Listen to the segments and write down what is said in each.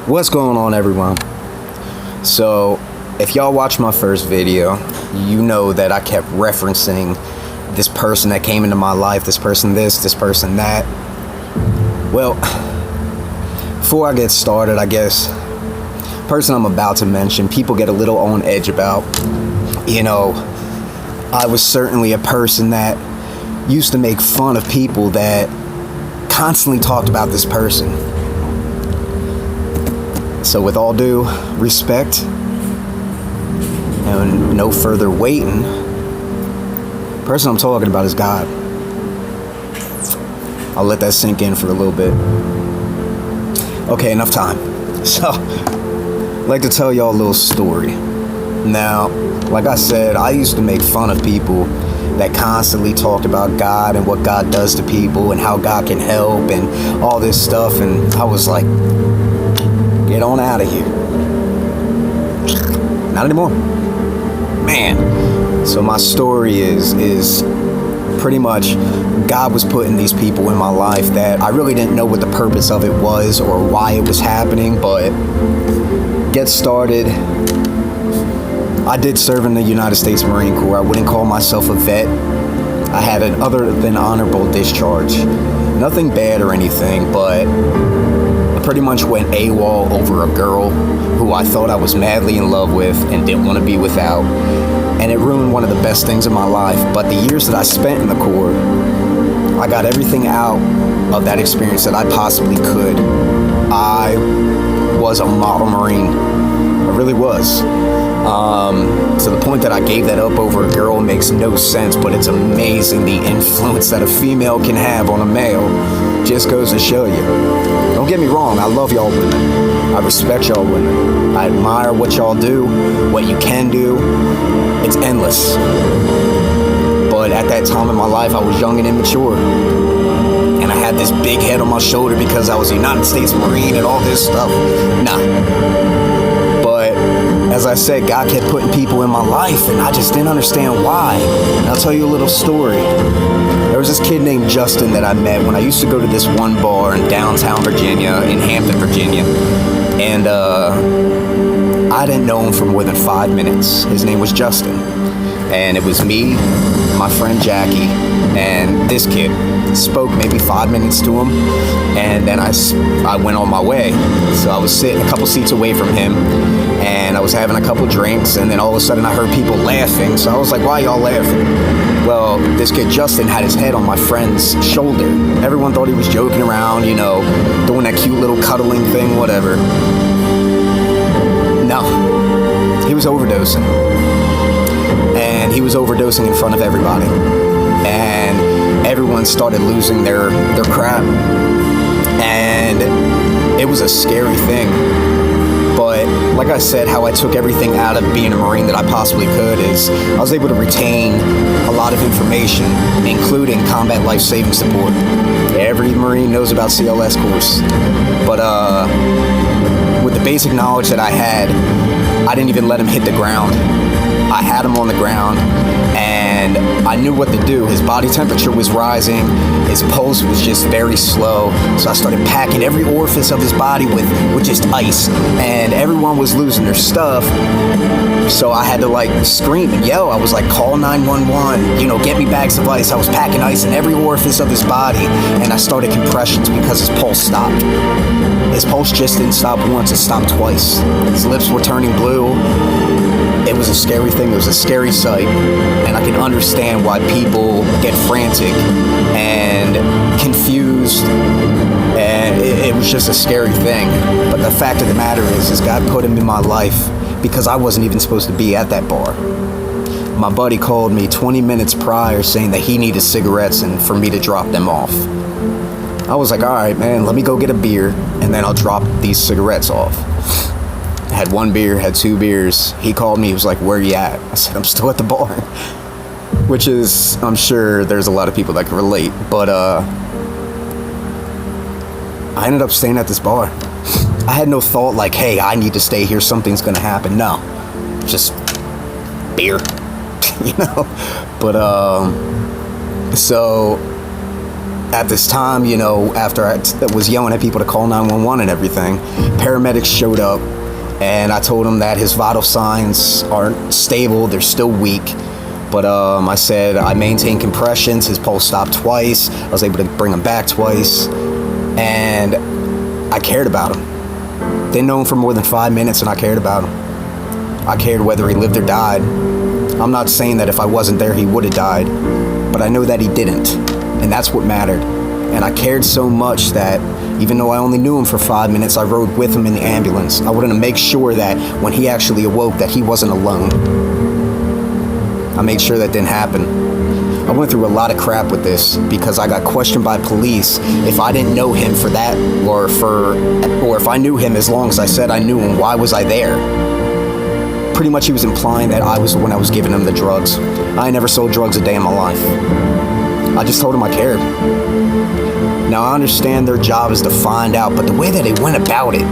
What's going on, everyone? So, if y'all watched my first video, you know that I kept referencing this person that came into my life, this person this person that. Well, before I get started, I guess, the person I'm about to mention, people get a little on edge about. You know, I was certainly a person that used to make fun of people that constantly talked about this person. So with all due respect and no further waiting, the person I'm talking about is God. I'll let that sink in for a little bit. Okay, enough time. So, I'd like to tell y'all a little story. Now, like I said, I used to make fun of people that constantly talked about God and what God does to people and how God can help and all this stuff, and I was like, get on out of here. Not anymore. Man. So my story is pretty much God was putting these people in my life that I really didn't know what the purpose of it was or why it was happening, but get started. I did serve in the United States Marine Corps. I wouldn't call myself a vet. I had an other than honorable discharge. Nothing bad or anything, but I pretty much went AWOL over a girl who I thought I was madly in love with and didn't want to be without. And it ruined one of the best things in my life. But the years that I spent in the Corps, I got everything out of that experience that I possibly could. I was a model Marine. I really was. To the point that I gave that up over a girl makes no sense, but it's amazing the influence that a female can have on a male. Just goes to show you. Don't get me wrong, I love y'all women. I respect y'all women. I admire what y'all do, what you can do. It's endless. But at that time in my life, I was young and immature. And I had this big head on my shoulder because I was a United States Marine and all this stuff. Nah. But as I said, God kept putting people in my life, and I just didn't understand why. And I'll tell you a little story. There was this kid named Justin that I met when I used to go to this one bar in downtown Virginia, in Hampton, Virginia. And I didn't know him for more than 5 minutes. His name was Justin. And it was me, my friend Jackie, and this kid. Spoke maybe 5 minutes to him, and then I went on my way. So I was sitting a couple seats away from him, and I was having a couple drinks, and then all of a sudden I heard people laughing. So I was like, why y'all laughing? Well, this kid Justin had his head on my friend's shoulder. Everyone thought he was joking around, you know, doing that cute little cuddling thing, whatever. No, he was overdosing. And he was overdosing in front of everybody. And everyone started losing their crap. And it was a scary thing. But like I said, how I took everything out of being a Marine that I possibly could is I was able to retain a lot of information, including combat life-saving support. Every Marine knows about CLS course. But with the basic knowledge that I had, I didn't even let him hit the ground. I had him on the ground, and I knew what to do. His body temperature was rising, his pulse was just very slow, so I started packing every orifice of his body with just ice, and everyone was losing their stuff, so I had to like scream and yell. I was like, call 911, you know, get me bags of ice. I was packing ice in every orifice of his body, and I started compressions because his pulse stopped. His pulse just didn't stop once, it stopped twice. His lips were turning blue. It was a scary thing. It was a scary sight, and I can understand why people get frantic and confused, and it was just a scary thing. But the fact of the matter is God put him in my life because I wasn't even supposed to be at that bar. My buddy called me 20 minutes prior saying that he needed cigarettes and for me to drop them off. I was like, all right, man, let me go get a beer, and then I'll drop these cigarettes off. Had one beer, had 2 beers. He called me, he was like, where you at? I said, I'm still at the bar. Which is, I'm sure there's a lot of people that can relate, but I ended up staying at this bar. I had no thought like, hey, I need to stay here, something's gonna happen. No, just beer, you know? But, so at this time, you know, after I was yelling at people to call 911 and everything, paramedics showed up, and I told him that his vital signs aren't stable, they're still weak. But I said I maintained compressions, his pulse stopped twice, I was able to bring him back twice, and I cared about him. Didn't know him for more than 5 minutes, and I cared about him. I cared whether he lived or died. I'm not saying that if I wasn't there he would have died, but I know that he didn't, and that's what mattered. And I cared so much that even though I only knew him for 5 minutes, I rode with him in the ambulance. I wanted to make sure that when he actually awoke that he wasn't alone. I made sure that didn't happen. I went through a lot of crap with this because I got questioned by police if I didn't know him for that, or if I knew him as long as I said I knew him, why was I there? Pretty much he was implying that I was the one that was giving him the drugs. I never sold drugs a day in my life. I just told him I cared. Now I understand their job is to find out, but the way that they went about it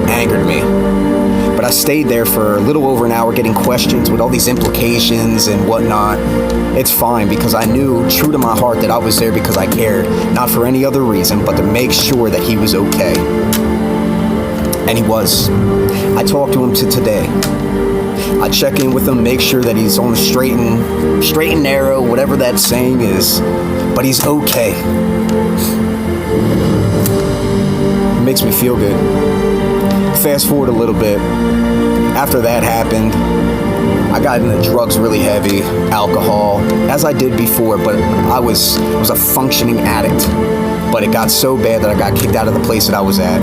angered me. But I stayed there for a little over an hour getting questions with all these implications and whatnot. It's fine because I knew, true to my heart, that I was there because I cared, not for any other reason, but to make sure that he was okay. And he was. I talked to him to today. I check in with him, make sure that he's on the straight and narrow, whatever that saying is, but he's okay. It makes me feel good. Fast forward a little bit. After that happened, I got into drugs really heavy, alcohol, as I did before, but I was a functioning addict. But it got so bad that I got kicked out of the place that I was at.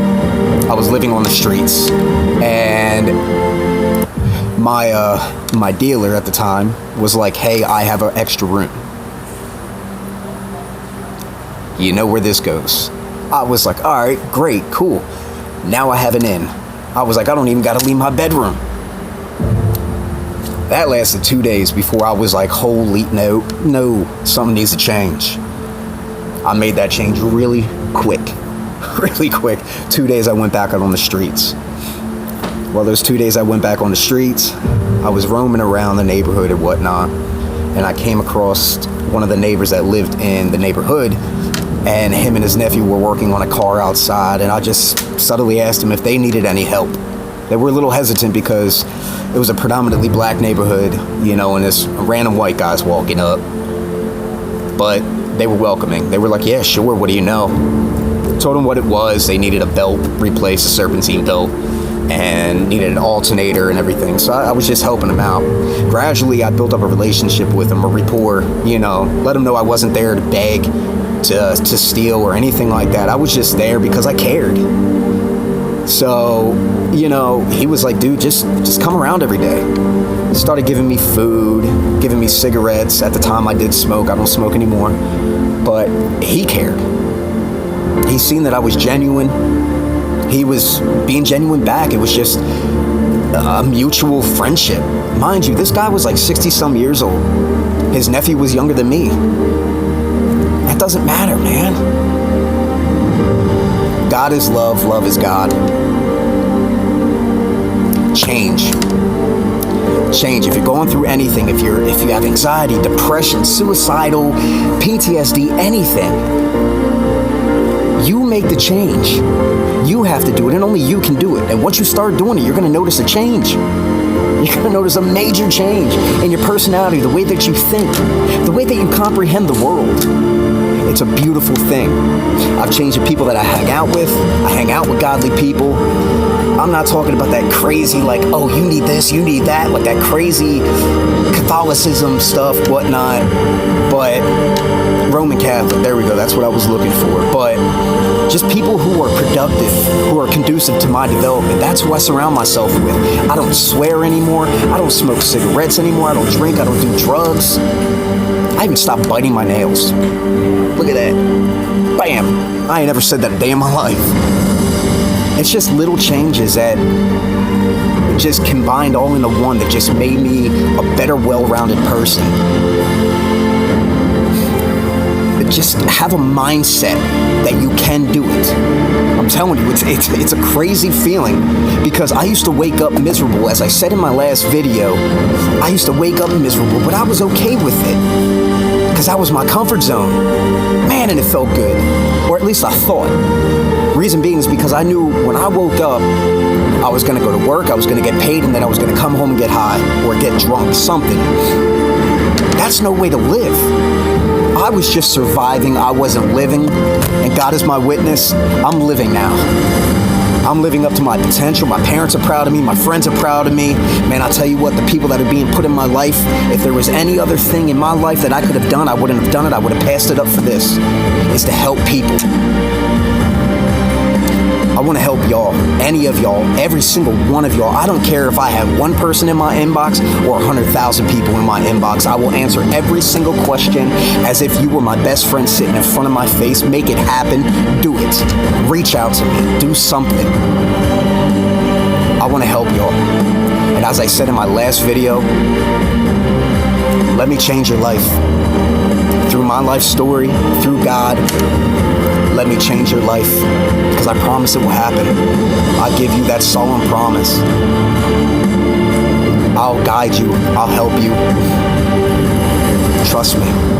I was living on the streets, and my dealer at the time was like, hey, I have an extra room. You know where this goes. I was like, all right, great, cool. Now I have an in. I was like, I don't even got to leave my bedroom. That lasted 2 days before I was like, holy, no, something needs to change. I made that change really quick. 2 days I went back out on the streets. Well, those 2 days I went back on the streets, I was roaming around the neighborhood and whatnot, and I came across one of the neighbors that lived in the neighborhood, and him and his nephew were working on a car outside, and I just subtly asked him if they needed any help. They were a little hesitant because it was a predominantly black neighborhood, you know, and this random white guys walking up. But they were welcoming. They were like, yeah, sure, what do you know? Told them what it was. They needed a belt replaced, a serpentine belt, and needed an alternator and everything. So I was just helping them out. Gradually, I built up a relationship with them, a rapport, you know, let them know I wasn't there to beg, to steal or anything like that. I was just there because I cared. So, you know, he was like, dude, just come around every day. He started giving me food, giving me cigarettes. At the time I did smoke. I don't smoke anymore. But he cared. He seen that I was genuine. He was being genuine back. It was just a mutual friendship. Mind you, this guy was like 60-some years old. His nephew was younger than me. That doesn't matter, man. God is love, love is God. Change. If you're going through anything, if you have anxiety, depression, suicidal, PTSD, anything, you make the change. You have to do it, and only you can do it. And once you start doing it, you're going to notice a change. You're going to notice a major change in your personality, the way that you think, the way that you comprehend the world. It's a beautiful thing. I've changed the people that I hang out with. I hang out with godly people. I'm not talking about that crazy, like, oh, you need this, you need that, like that crazy Catholicism stuff, whatnot. But Roman Catholic, there we go, that's what I was looking for. But just people who are productive, who are conducive to my development, that's who I surround myself with. I don't swear anymore. I don't smoke cigarettes anymore. I don't drink. I don't do drugs. I even stopped biting my nails. Look at that. Bam. I ain't ever said that a day in my life. It's just little changes that just combined all into one that just made me a better, well-rounded person. Just have a mindset that you can do it. I'm telling you, it's a crazy feeling because I used to wake up miserable. As I said in my last video, I used to wake up miserable, but I was okay with it. because that was my comfort zone. Man, and it felt good, or at least I thought. Reason being is because I knew when I woke up, I was going to go to work, I was going to get paid, and then I was going to come home and get high or get drunk, something. That's no way to live. I was just surviving, I wasn't living, and God is my witness, I'm living now. I'm living up to my potential. My parents are proud of me. My friends are proud of me. Man, I'll tell you what, the people that are being put in my life, if there was any other thing in my life that I could have done, I wouldn't have done it. I would have passed it up for this, is to help people. I want to help y'all, any of y'all, every single one of y'all. I don't care if I have one person in my inbox or 100,000 people in my inbox. I will answer every single question as if you were my best friend sitting in front of my face. Make it happen. Do it. Reach out to me. Do something. I want to help y'all. And as I said in my last video, let me change your life. Through my life story, through God, let me change your life, because I promise it will happen. I give you that solemn promise. I'll guide you. I'll help you. Trust me.